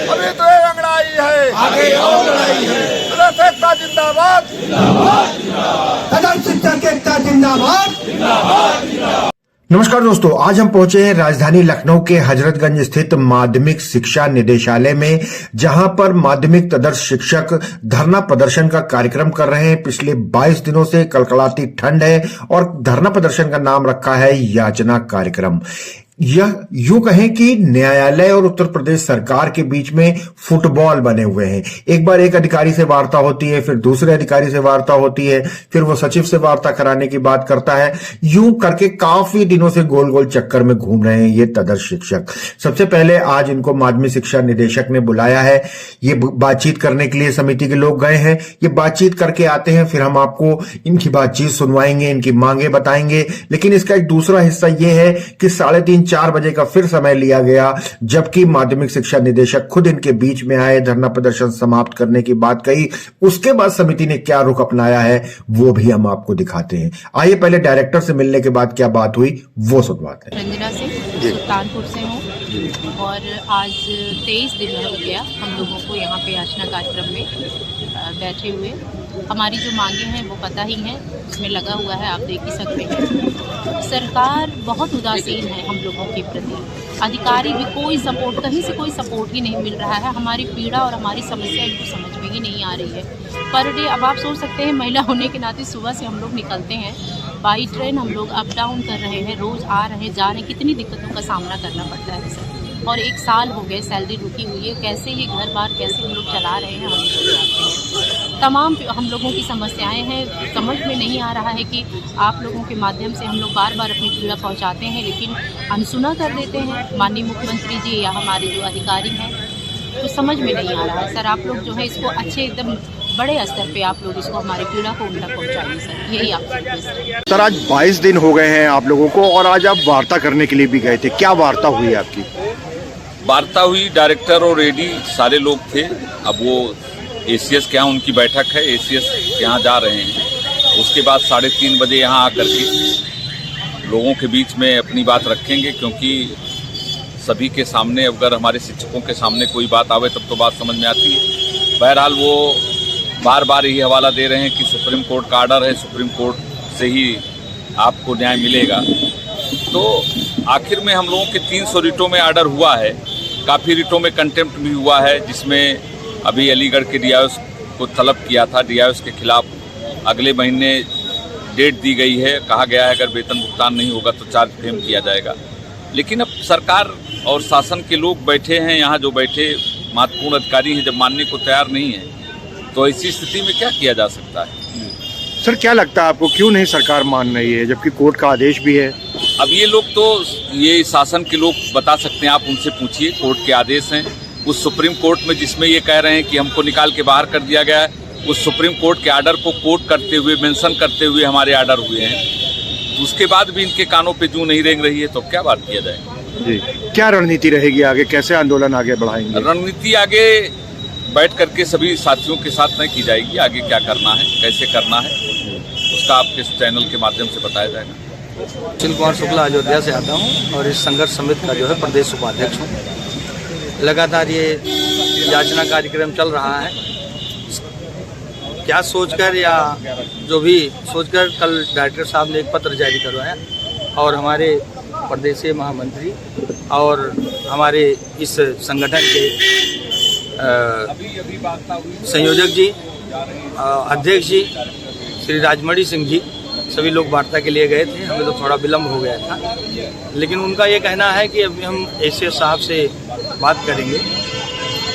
अभी तो ये अंगड़ाई है, आगे और लड़ाई है। प्रदेश एकता जिंदाबाद, कदम शिक्षक एकता जिंदाबाद। नमस्कार दोस्तों, आज हम पहुंचे हैं राजधानी लखनऊ के हजरतगंज स्थित माध्यमिक शिक्षा निदेशालय में, जहां पर माध्यमिक तदर्स शिक्षक धरना प्रदर्शन का कार्यक्रम कर रहे हैं। पिछले 22 दिनों से कड़कड़ाती ठंड है और धरना प्रदर्शन का नाम रखा है याचना कार्यक्रम। यह यूं कहें कि न्यायालय और उत्तर प्रदेश सरकार के बीच में फुटबॉल बने हुए हैं। एक बार एक अधिकारी से वार्ता होती है, फिर दूसरे अधिकारी से वार्ता होती है, फिर वो सचिव से वार्ता कराने की बात करता है। यूं करके काफी दिनों से गोल गोल चक्कर में घूम रहे हैं ये तदर्स शिक्षक। सबसे पहले आज इनको माध्यमिक शिक्षा निदेशक ने बुलाया है, ये बातचीत करने के लिए समिति के लोग गए हैं। ये बातचीत करके आते हैं, फिर हम आपको इनकी बातचीत सुनवाएंगे, इनकी मांगे बताएंगे। लेकिन इसका एक दूसरा हिस्सा ये है कि 3:30-4 बजे का फिर समय लिया गया, जबकि माध्यमिक शिक्षा निदेशक खुद इनके बीच में आए, धरना प्रदर्शन समाप्त करने की बात कही। उसके बाद समिति ने क्या रुख अपनाया है वो भी हम आपको दिखाते हैं। आइए पहले डायरेक्टर से मिलने के बाद क्या बात हुई वो सुनवाते हैं। रंजना सिंह सुल्तानपुर से हूँ और आज 23 दिन हो गया हम लोगों को यहाँ पे याचना कार्यक्रम में बैठे हुए। हमारी जो मांगे हैं वो पता ही हैं, उसमें लगा हुआ है, आप देख ही सकते हैं। सरकार बहुत उदासीन है हम लोगों के प्रति, अधिकारी भी कोई सपोर्ट, कहीं से कोई सपोर्ट ही नहीं मिल रहा है। हमारी पीड़ा और हमारी समस्या इनको समझ में ही नहीं आ रही है। पर डे अब आप सोच सकते हैं, महिला होने के नाते सुबह से हम लोग निकलते हैं, बाई ट्रेन हम लोग अप डाउन कर रहे हैं, रोज़ आ रहे हैं, जा रहे हैं, कितनी दिक्कतों का सामना करना पड़ता है सर। और 1 साल हो गए, सैलरी रुकी हुई है, कैसे ये घर बार कैसे हम लोग चला रहे हैं हम लोग जानते हैं। तमाम हम लोगों की समस्याएं हैं, समझ में नहीं आ रहा है कि आप लोगों के माध्यम से हम लोग बार बार अपनी पीड़ा पहुंचाते हैं, लेकिन अनसुना कर देते हैं माननीय मुख्यमंत्री जी या हमारे जो अधिकारी हैं। तो समझ में नहीं आ रहा है सर, आप लोग जो है इसको अच्छे एकदम बड़े स्तर पे आप लोग इसको हमारी पीड़ा को उन तक पहुँचाइए सर, यही आपसे रिक्वेस्ट है। सर, आज 22 दिन हो गए हैं आप लोगों को और आज आप वार्ता करने के लिए भी गए थे। क्या वार्ता हुई आपकी? वार्ता हुई, डायरेक्टर और एडी सारे लोग थे। अब वो एसीएस के यहाँ उनकी बैठक है, एसीएस के यहाँ जा रहे हैं। उसके बाद 3:30 बजे यहाँ आकर के लोगों के बीच में अपनी बात रखेंगे, क्योंकि सभी के सामने अगर हमारे शिक्षकों के सामने कोई बात आवे तब तो बात समझ में आती है। बहरहाल वो बार बार यही हवाला दे रहे हैं कि सुप्रीम कोर्ट का आर्डर है, सुप्रीम कोर्ट से ही आपको न्याय मिलेगा। तो आखिर में हम लोगों के 300 रिटों में आर्डर हुआ है, काफ़ी रिटों में कंटेम्प्ट भी हुआ है, जिसमें अभी अलीगढ़ के डीआईओएस को तलब किया था। डीआईओएस के खिलाफ अगले महीने डेट दी गई है, कहा गया है अगर वेतन भुगतान नहीं होगा तो चार्ज फ्रेम किया जाएगा। लेकिन अब सरकार और शासन के लोग बैठे हैं यहाँ, जो बैठे महत्वपूर्ण अधिकारी हैं, जब मानने को तैयार नहीं है तो ऐसी स्थिति में क्या किया जा सकता है? सर, क्या लगता है आपको, क्यों नहीं सरकार मान रही है जबकि कोर्ट का आदेश भी है? अब ये लोग तो, ये शासन के लोग बता सकते हैं, आप उनसे पूछिए। कोर्ट के आदेश हैं, उस सुप्रीम कोर्ट में जिसमें ये कह रहे हैं कि हमको निकाल के बाहर कर दिया गया है, उस सुप्रीम कोर्ट के आर्डर को कोट करते हुए, मेंशन करते हुए हमारे आर्डर हुए हैं। उसके बाद भी इनके कानों पे जूं नहीं रेंग रही है, तो क्या बात किया जाए? जी, क्या रणनीति रहेगी आगे, कैसे आंदोलन आगे बढ़ाएंगे? रणनीति आगे बैठ करके सभी साथियों के साथ तय की जाएगी, आगे क्या करना है, कैसे करना है, उसका आपके चैनल के माध्यम से बताया जाएगा। सुशील कुमार शुक्ला अयोध्या से आता हूँ और इस संघर्ष समिति का जो है प्रदेश उपाध्यक्ष हूँ। लगातार ये याचना कार्यक्रम चल रहा है। क्या सोचकर या जो भी सोचकर, कल डायरेक्टर साहब ने एक पत्र जारी करवाया और हमारे प्रदेशीय महामंत्री और हमारे इस संगठन के संयोजक जी, अध्यक्ष जी श्री राजमणि सिंह जी, सभी लोग वार्ता के लिए गए थे। हमें तो थोड़ा विलम्ब हो गया था, लेकिन उनका ये कहना है कि अभी हम एसीएस साहब से बात करेंगे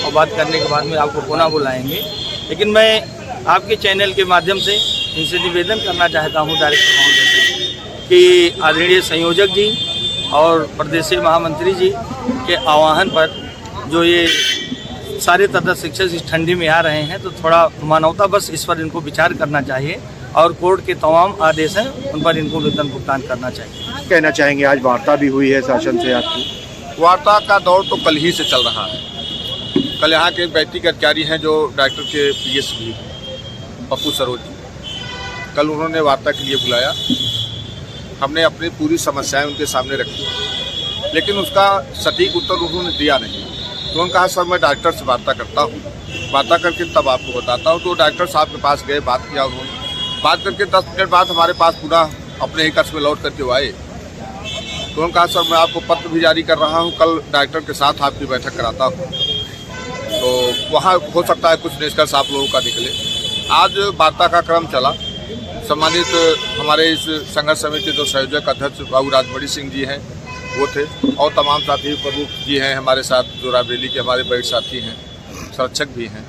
और बात करने के बाद में आपको पुनः बुलाएंगे। लेकिन मैं आपके चैनल के माध्यम से इनसे निवेदन करना चाहता हूँ डायरेक्टर महोदय से कि आदरणीय संयोजक जी और प्रदेशीय महामंत्री जी के आह्वान पर जो ये सारे तदर्स शिक्षक इस ठंडी में आ रहे हैं, तो थोड़ा मानवता बस इस पर इनको विचार करना चाहिए और कोर्ट के तमाम आदेश हैं उन पर इनको वेतन भुगतान करना चाहिए। कहना चाहेंगे, आज वार्ता भी हुई है शासन से आपकी? वार्ता का दौर तो कल ही से चल रहा है। कल यहाँ के व्यक्तिगत अधिकारी हैं जो डायरेक्टर के पीएस भी पप्पू सरोज जी, कल उन्होंने वार्ता के लिए बुलाया। हमने अपनी पूरी समस्याएं उनके सामने रखी, लेकिन उसका सटीक उत्तर उन्होंने दिया नहीं। उन्होंने कहा सर मैं डॉक्टर से वार्ता करता हूँ, वार्ता करके तब आपको बताता हूँ। तो डॉक्टर साहब के पास गए, बात किया उन्होंने। बात करके 10 मिनट बाद हमारे पास पुनः अपने ही कक्ष में लौट करके वो आए। तो उन्होंने कहा सर मैं आपको पत्र भी जारी कर रहा हूँ, कल डॉक्टर के साथ आपकी बैठक कराता हूँ, तो वहाँ हो सकता है कुछ निष्कर्ष आप लोगों का निकले। आज वार्ता का क्रम चला। सम्मानित हमारे इस संघर्ष समिति जो संयोजक अध्यक्ष बाबू राजमणि सिंह जी हैं वो थे, और तमाम साथी प्रमुख जी हैं हमारे साथ, जो रायबरेली के हमारे बड़े साथी हैं, संरक्षक भी हैं।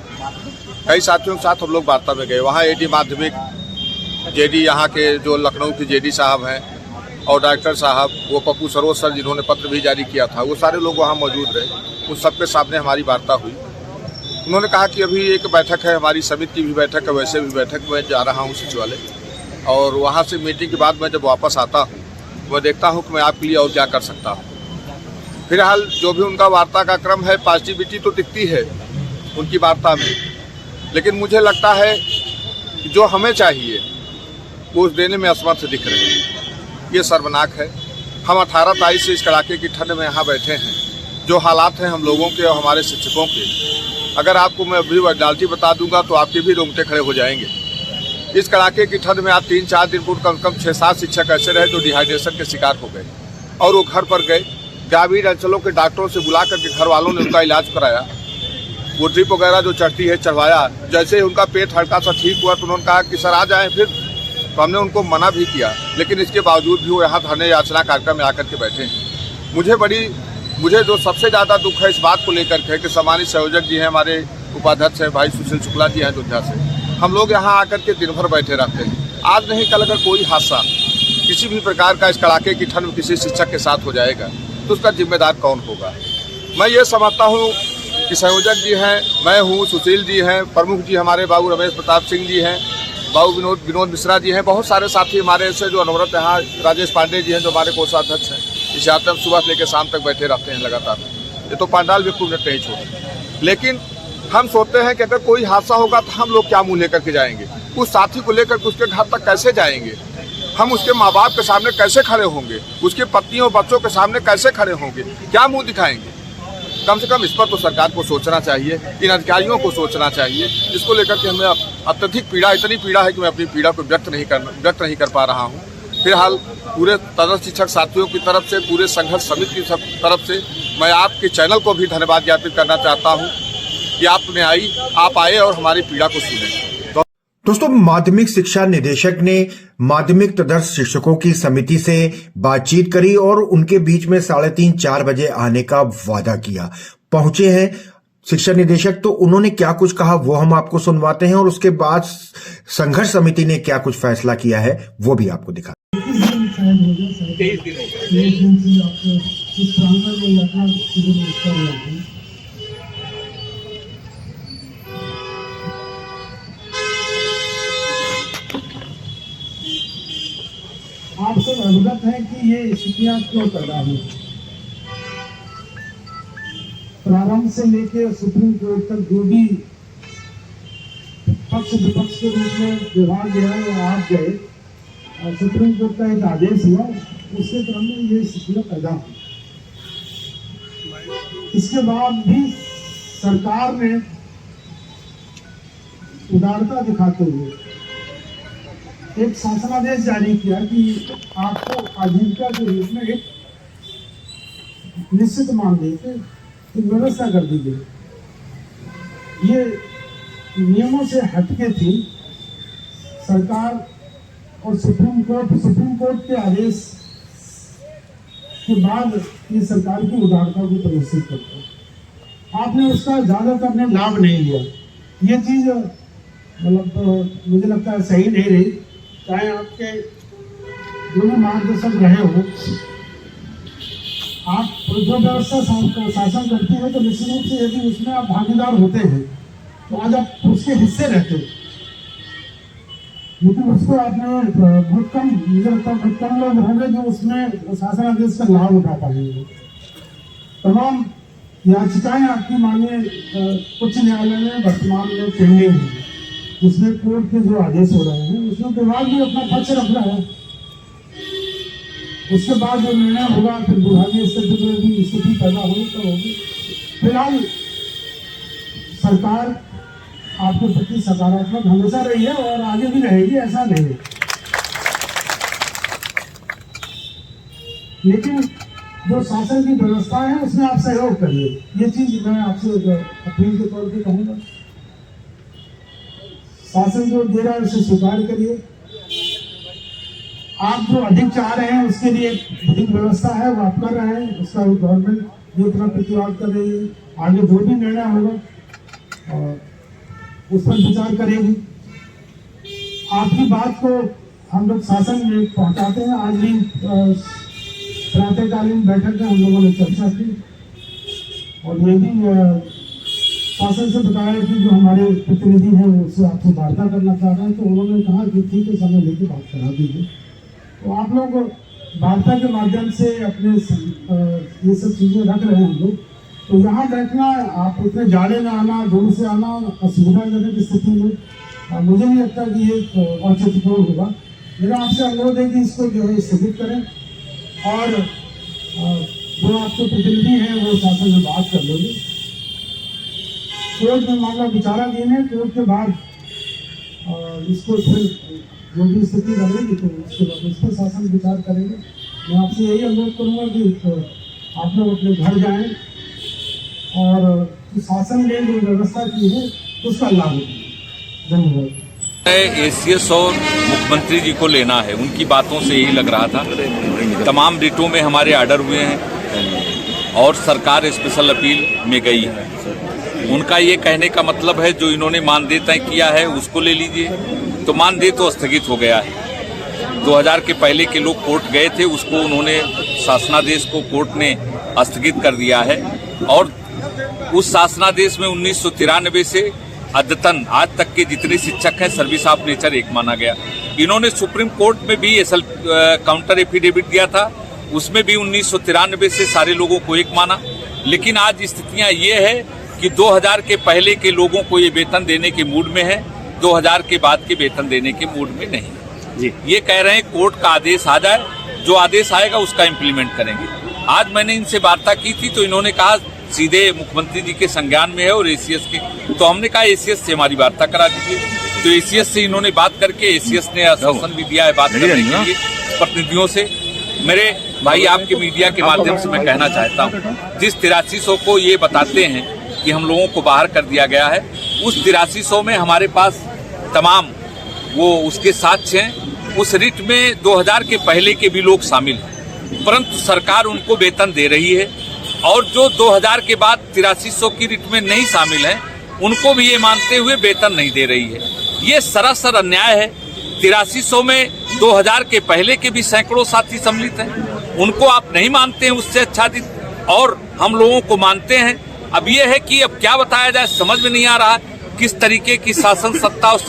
कई साथियों के साथ हम लोग वार्ता में गए। वहाँ एडी माध्यमिक जेडी यहाँ के जो लखनऊ के जेडी साहब हैं और डॉक्टर साहब, वो पप्पू सरोज सर जिन्होंने पत्र भी जारी किया था, वो सारे लोग वहाँ मौजूद रहे। उन सबके सामने हमारी वार्ता हुई। उन्होंने कहा कि अभी एक बैठक है, हमारी समिति की भी बैठक है, वैसे भी बैठक में जा रहा हूँ सचिवालय, और वहाँ से मीटिंग के बाद मैं जब वापस आता हूँ मैं देखता हूँ कि मैं आपके लिए और क्या कर सकता हूँ। फिलहाल जो भी उनका वार्ता का क्रम है, पॉजिटिविटी तो दिखती है उनकी वार्ता में, लेकिन मुझे लगता है कि जो हमें चाहिए वो देने में असमर्थ दिख रहे हैं। ये शर्मनाक है। हम 18 तारीख से इस कड़ाके की ठंड में यहाँ बैठे हैं। जो हालात हैं हम लोगों के और हमारे शिक्षकों के, अगर आपको मैं अभी रियलिटी बता दूंगा तो आपके भी रोंगटे खड़े हो जाएंगे। इस कड़ाके की ठंड में आज 3-4 दिन पूर्व कम से कम 6-7 शिक्षक ऐसे रहे जो डिहाइड्रेशन के शिकार हो गए, और वो घर पर गए। ग्रामीण अंचलों के डॉक्टरों से बुला करके घर वालों ने उनका इलाज कराया, वो ड्रिप वगैरह जो चढ़ती है चढ़वाया। जैसे ही उनका पेट हल्का सा ठीक हुआ तो उन्होंने कहा कि सर आ जाएं फिर। तो हमने उनको मना भी किया, लेकिन इसके बावजूद भी वो यहाँ धरने याचना कार्यक्रम में आकर के बैठे हैं। मुझे जो सबसे ज़्यादा दुख है इस बात को लेकर के कि सम्मानित संयोजक जी हैं, हमारे उपाध्यक्ष हैं भाई सुशील शुक्ला जी हैं अयोध्या से, हम लोग यहाँ आकर के दिन भर बैठे रहते हैं। आज नहीं कल अगर कोई हादसा किसी भी प्रकार का इस कड़ाके की ठंड में किसी शिक्षक के साथ हो जाएगा तो उसका जिम्मेदार कौन होगा। मैं ये समझता हूँ कि संयोजक जी हैं, मैं हूँ, सुशील जी हैं, प्रमुख जी हमारे बाबू रमेश प्रताप सिंह जी हैं, बाबू विनोद मिश्रा जी हैं, बहुत सारे साथी हमारे ऐसे जो अनवरत यहाँ, राजेश पांडे जी हैं जो हमारे कोषाध्यक्ष हैं। इस यात्रा में सुबह से लेकर शाम तक बैठे रहते हैं लगातार। ये तो पंडाल भी खूब नहीं छोड़ते, लेकिन हम सोचते हैं कि अगर कोई हादसा होगा तो हम लोग क्या मुँह लेकर के जाएंगे, उस साथी को लेकर के उसके घर तक कैसे जाएंगे, हम उसके माँ बाप के सामने कैसे खड़े होंगे, उसके पत्नियों बच्चों के सामने कैसे खड़े होंगे, क्या मुँह दिखाएंगे। कम से कम इस पर तो सरकार को सोचना चाहिए, इन अधिकारियों को सोचना चाहिए, जिसको लेकर के हमें अत्यधिक पीड़ा, इतनी पीड़ा है कि मैं अपनी पीड़ा को व्यक्त नहीं कर पा रहा हूँ। फिलहाल पूरे तदर्थ शिक्षक साथियों की तरफ से, पूरे संघर्ष समिति की तरफ से मैं आपके चैनल को भी धन्यवाद ज्ञापित करना चाहता हूँ कि आप आए और हमारी पीड़ा को सुने। दोस्तों, माध्यमिक शिक्षा निदेशक ने माध्यमिक तदर्थ शिक्षकों की समिति से बातचीत करी और उनके बीच में 3:30-4 बजे आने का वादा किया। पहुंचे हैं शिक्षा निदेशक, तो उन्होंने क्या कुछ कहा वो हम आपको सुनवाते हैं, और उसके बाद संघर्ष समिति ने क्या कुछ फैसला किया है वो भी आपको दिखा। 23 दिन हो गए। आप सब अवगत हैं कि ये स्थितियां क्यों पैदा हुई। प्रारंभ से लेकर सुप्रीम कोर्ट तक जो भी पक्ष विपक्ष के रूप में व्यवहार गया या आप गए, और सुप्रीम कोर्ट का एक आदेश हुआ, उसके क्रम में ये स्थितियां पैदा हुई। इसके बाद भी सरकार ने उदारता दिखाते हुए एक शासनादेश जारी किया कि आपको आजीविका के रूप में एक निश्चित मानदेय की व्यवस्था कर दी गई। ये नियमों से हटके थी सरकार, और सुप्रीम कोर्ट के आदेश के बाद ये सरकार की उदारता को प्रदर्शित करता है। आपने उसका ज्यादातर ने लाभ नहीं लिया। ये चीज मतलब मुझे लगता है सही नहीं रही। चाहे आपके जो भी मार्गदर्शक रहे हो, आप जो व्यवस्था शासन करते हैं तो निश्चित रूप से यदि उसमें आप भागीदार होते हैं तो आज आप उसके हिस्से रहते हो, लेकिन उसको आपने बहुत कम, मुझे लगता है बहुत कम लोग होंगे जो उसमें शासनादेश का लाभ उठा पाएंगे। तमाम याचिकाएं आपकी माननीय उच्च न्यायालय में वर्तमान में पेंडिंग है, जिसमें कोर्ट के जो आदेश हो रहे हैं उसमें विभाग भी अपना पक्ष रख रहा है। उसके बाद जो निर्णय होगा फिर विभागीय स्थिति में भी स्थिति पैदा होगी तो होगी। फिलहाल सरकार आपके प्रति सकारात्मक हमेशा रही है और आगे भी रहेगी, ऐसा नहीं है। लेकिन जो शासन की व्यवस्था है उसमें आप सहयोग करिए, ये चीज मैं आपसे अपील के तौर पे कहूँगा। शासन जो दे रहा है उसे स्वीकार करिए। आप जो अधिक चाह रहे हैं उसके लिए अधिक व्यवस्था है वो आप कर रहे हैं, उसका गवर्नमेंट भी उतना प्रतिवाद कर रही है। आगे जो भी निर्णय होगा उस पर विचार करेगी। आपकी बात को हम लोग शासन में पहुंचाते हैं। आज भी प्रातःकालीन बैठक में हम लोगों ने चर्चा की और ये भी शासन से बताया कि जो हमारे प्रतिनिधि हैं उससे आपसे वार्ता करना चाह रहे हैं, तो उन्होंने कहा कि ठीक है, समय लेके बात करा दीजिए। तो आप लोग वार्ता के माध्यम से अपने ये सब चीज़ें रख रहे हैं हम लोग, तो यहाँ बैठना, आप उतने जाड़े में आना, दूर से आना असुविधाजनक स्थिति में मुझे नहीं लगता कि ये औचित्यपूर्ण होगा। मेरा आपसे अनुरोध है कि इसको जो है स्थगित करें और जो आपके प्रतिनिधि हैं वो शासन में बात कर लेंगे। कोर्ट में मामला विचाराधीन है, कोर्ट के बाद इसको फिर जो भी स्थिति बनेगी तो उसके बाद इस पर शासन विचार करेंगे। मैं आपसे यही अनुरोध करूँगा कि आप लोग अपने घर जाएं और शासन ने जो व्यवस्था की है उसका लाभ उठाएं। धन्यवाद। एसीएस और मुख्यमंत्री जी को लेना है, उनकी बातों से यही लग रहा था। तमाम रिटों में हमारे आर्डर हुए हैं और सरकार स्पेशल अपील में गई है। उनका ये कहने का मतलब है जो इन्होंने मानदेय तय किया है उसको ले लीजिए, तो मानदेय तो स्थगित हो गया है। 2000 के पहले के लोग कोर्ट गए थे, उसको उन्होंने शासनादेश को कोर्ट ने स्थगित कर दिया है और उस शासनादेश में 1993 से अद्यतन आज तक के जितने शिक्षक हैं सर्विस ऑफ नेचर एक माना गया। इन्होंने सुप्रीम कोर्ट में भी काउंटर एफिडेविट दिया था, उसमें भी 1993 से सारे लोगों को एक माना। लेकिन आज स्थितियां ये है कि 2000 के पहले के लोगों को ये वेतन देने के मूड में है, 2000 के बाद के वेतन देने के मूड में नहीं जी। ये कह रहे हैं कोर्ट का आदेश आ जाए, जो आदेश आएगा उसका इम्प्लीमेंट करेंगे। आज मैंने इनसे वार्ता की थी तो इन्होंने कहा सीधे मुख्यमंत्री जी के संज्ञान में है और एसीएस के, तो हमने कहा एसीएस से हमारी वार्ता करा दीजिए। तो एसीएस से इन्होंने बात करके एसीएस ने आश्वासन भी दिया है बात करने के लिए प्रतिनिधियों से। मेरे भाई आपके मीडिया के माध्यम से मैं कहना चाहता हूँ, जिस 8300 को ये बताते हैं कि हम लोगों को बाहर कर दिया गया है, उस 8300 में हमारे पास तमाम वो उसके साक्ष्य हैं। उस रिट में 2000 के पहले के भी लोग शामिल हैं, परंतु सरकार उनको वेतन दे रही है और जो 2000 के बाद 8300 की रिट में नहीं शामिल हैं उनको भी ये मानते हुए वेतन नहीं दे रही है। ये सरासर अन्याय है। 8300 में 2000 के पहले के भी सैकड़ों साथी सम्मिलित हैं, उनको आप नहीं मानते हैं उससे आच्छादित और हम लोगों को मानते हैं। अब ये है कि अब क्या बताया जाए, समझ में नहीं आ रहा किस तरीके की शासन सत्ता और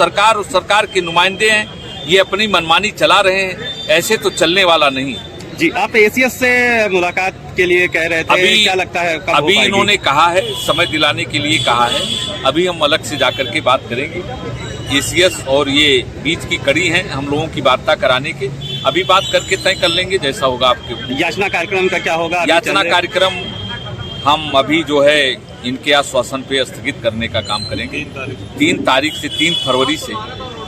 सरकार के नुमाइंदे हैं, ये अपनी मनमानी चला रहे हैं। ऐसे तो चलने वाला नहीं जी। आप एसीएस से मुलाकात के लिए कह रहे थे, क्या लगता है कब अभी हो पाएगी? इन्होंने कहा है, समय दिलाने के लिए कहा है, अभी हम अलग से जाकर के बात करेंगे। एसीएस और ये बीच की कड़ी है हम लोगों की वार्ता कराने के, अभी बात करके तय कर लेंगे जैसा होगा आपके। याचना कार्यक्रम का क्या होगा? याचना कार्यक्रम हम अभी जो है इनके आश्वासन पे स्थगित करने का काम करेंगे। 3 तारीख से 3 फरवरी से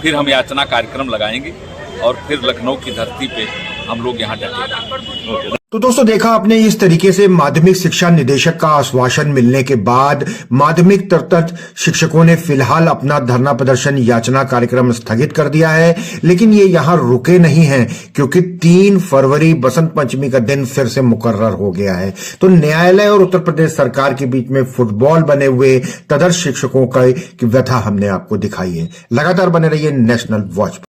फिर हम याचना कार्यक्रम लगाएंगे और फिर लखनऊ की धरती पे हम लोग यहाँ डटेंगे। तो दोस्तों देखा आपने, इस तरीके से माध्यमिक शिक्षा निदेशक का आश्वासन मिलने के बाद माध्यमिक तक शिक्षकों ने फिलहाल अपना धरना प्रदर्शन याचना कार्यक्रम स्थगित कर दिया है। लेकिन ये यहाँ रुके नहीं हैं, क्योंकि 3 फरवरी बसंत पंचमी का दिन फिर से मुकर्रर हो गया है। तो न्यायालय और उत्तर प्रदेश सरकार के बीच में फुटबॉल बने हुए तदर्श शिक्षकों की व्यथा हमने आपको दिखाई है। लगातार बने रहिए नेशनल वॉच पर।